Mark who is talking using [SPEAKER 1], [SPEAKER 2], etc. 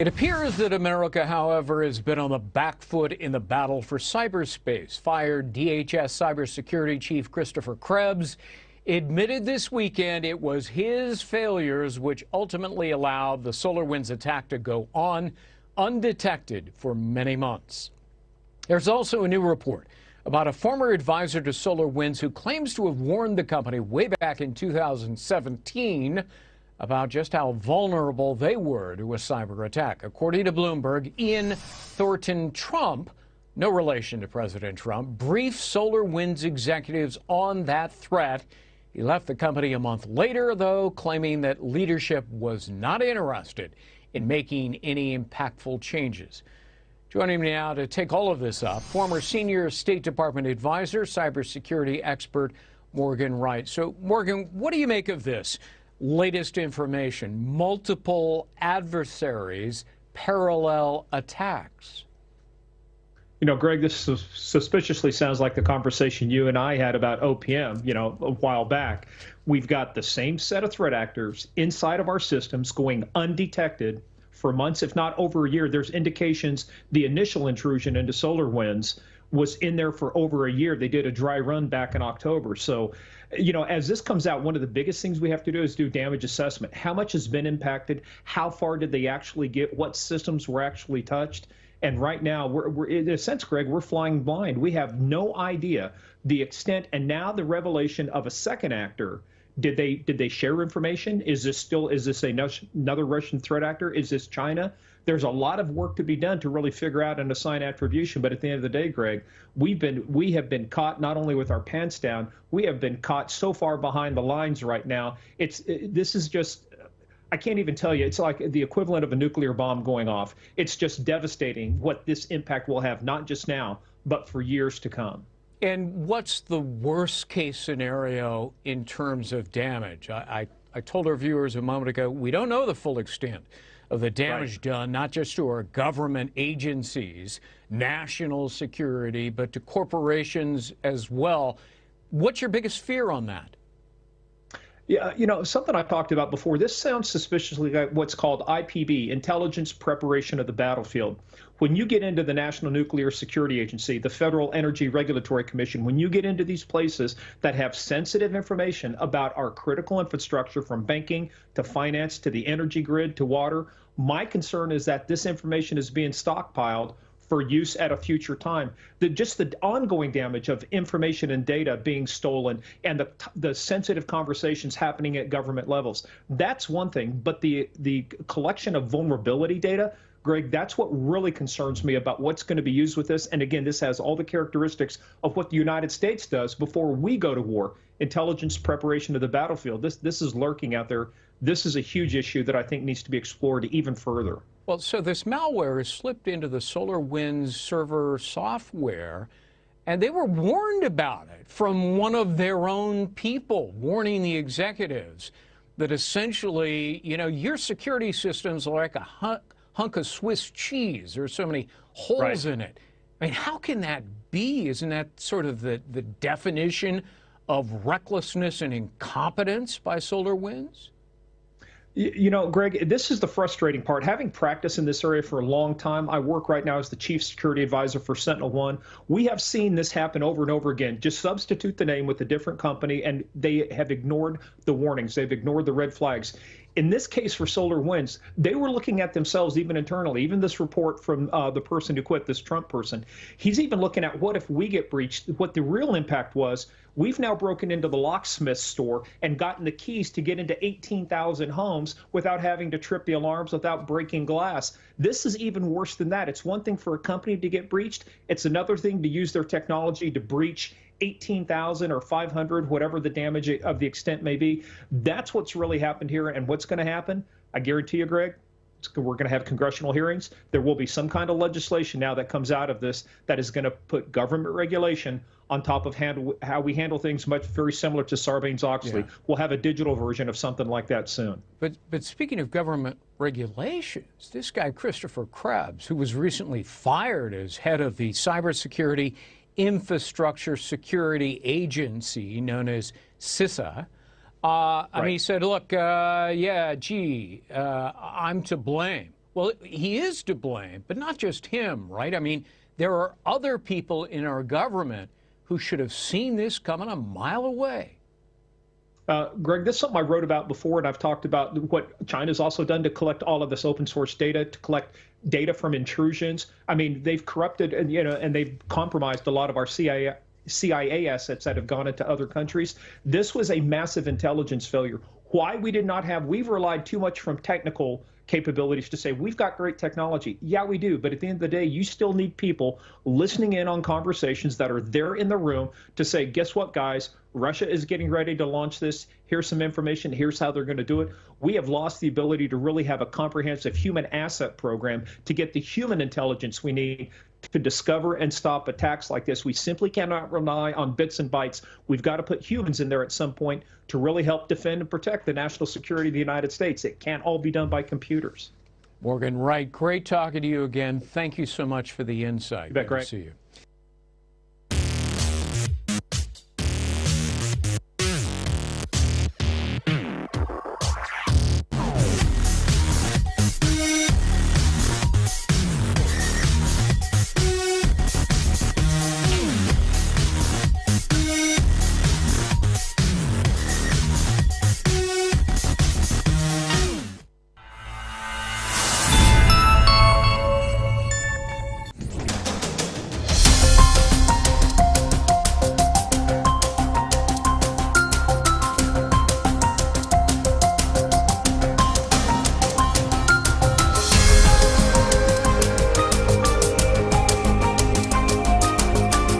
[SPEAKER 1] It appears that America, however, has been on the back foot in the battle for cyberspace. Fired DHS cybersecurity chief Christopher Krebs admitted this weekend it was his failures which ultimately allowed the SolarWinds attack to go on undetected for many months. There's also a new report about a former advisor to SolarWinds who claims to have warned the company way back in 2017 about just how vulnerable they were to a cyber attack. According to Bloomberg, Ian Thornton Trump, no relation to President Trump, briefed SolarWinds executives on that threat. He left the company a month later, though, claiming that leadership was not interested in making any impactful changes. Joining me now to take all of this up, former senior State Department advisor, cybersecurity expert Morgan Wright. So, Morgan, what do you make of this latest information? Multiple adversaries, parallel attacks.
[SPEAKER 2] You know, Greg, this suspiciously sounds like the conversation you and I had about OPM, a while back. We've got the same set of threat actors inside of our systems going undetected for months, if not over a year. There's indications the initial intrusion into SolarWinds was in there for over a year. They did a dry run back in October. So, as this comes out, one of the biggest things we have to do is do damage assessment. How much has been impacted? How far did they actually get? What systems were actually touched? And right now, we're in a sense, Greg, we're flying blind. We have no idea the extent. And now the revelation of a second actor. Did they share information? Is this another Russian threat actor? Is this China? There's a lot of work to be done to really figure out and assign attribution. But at the end of the day, Greg, we have been caught not only with our pants down, we have been caught so far behind the lines right now. This is just, I can't even tell you. It's like the equivalent of a nuclear bomb going off. It's just devastating what this impact will have, not just now, but for years to come.
[SPEAKER 1] And what's the worst case scenario in terms of damage? I told our viewers a moment ago, we don't know the full extent of the damage done, not just to our government agencies, national security, but to corporations as well. What's your biggest fear on that?
[SPEAKER 2] Yeah, something I've talked about before. This sounds suspiciously like what's called IPB, Intelligence Preparation of the Battlefield. When you get into the National Nuclear Security Agency, the Federal Energy Regulatory Commission, when you get into these places that have sensitive information about our critical infrastructure, from banking to finance to the energy grid to water, my concern is that this information is being stockpiled for use at a future time. Just the ongoing damage of information and data being stolen and the sensitive conversations happening at government levels, that's one thing. But the collection of vulnerability data, Greg, that's what really concerns me about what's going to be used with this. And again, this has all the characteristics of what the United States does before we go to war. Intelligence preparation of the battlefield. This is lurking out there. This is a huge issue that I think needs to be explored even further.
[SPEAKER 1] Well, so this malware has slipped into the SolarWinds server software, and they were warned about it from one of their own people, warning the executives that essentially, your security systems are like a hunk of Swiss cheese. There's so many holes in it. I mean, how can that be? Isn't that sort of the definition of recklessness and incompetence by SolarWinds?
[SPEAKER 2] Greg, this is the frustrating part. Having practiced in this area for a long time, I work right now as the chief security advisor for SentinelOne. We have seen this happen over and over again. Just substitute the name with a different company, and they have ignored the warnings. They've ignored the red flags. In this case for SolarWinds, they were looking at themselves even internally. Even this report from the person who quit, this Trump person, he's even looking at what if we get breached. What the real impact was, we've now broken into the locksmith store and gotten the keys to get into 18,000 homes without having to trip the alarms, without breaking glass. This is even worse than that. It's one thing for a company to get breached. It's another thing to use their technology to breach 18,000 or 500, whatever the damage of the extent may be. That's what's really happened here. And what's going to happen, I guarantee you, Greg, we're going to have congressional hearings. There will be some kind of legislation now that comes out of this that is going to put government regulation on top of how we handle things, very similar to Sarbanes-Oxley. Yeah. We'll have a digital version of something like that soon.
[SPEAKER 1] But speaking of government regulations, this guy, Christopher Krebs, who was recently fired as head of the cybersecurity infrastructure security agency known as CISA, I mean, he said, look, I'm to blame. Well, he is to blame, but not just him, right? I mean, there are other people in our government who should have seen this coming a mile away.
[SPEAKER 2] Greg, this is something I wrote about before, and I've talked about what China's also done to collect all of this open source data, to collect data from intrusions. I mean, they've corrupted and, and they've compromised a lot of our CIA assets that have gone into other countries. This was a massive intelligence failure. Why we did not have, we've relied too much from technical capabilities to say we've got great technology. Yeah, we do. But at the end of the day, you still need people listening in on conversations that are there in the room to say, guess what, guys? Russia is getting ready to launch this. Here's some information. Here's how they're going to do it. We have lost the ability to really have a comprehensive human asset program to get the human intelligence we need to discover and stop attacks like this. We simply cannot rely on bits and bytes. We've got to put humans in there at some point to really help defend and protect the national security of the United States. It can't all be done by computers.
[SPEAKER 1] Morgan Wright, great talking to you again. Thank you so much for the insight.
[SPEAKER 2] You bet, Greg.
[SPEAKER 1] Good to see you.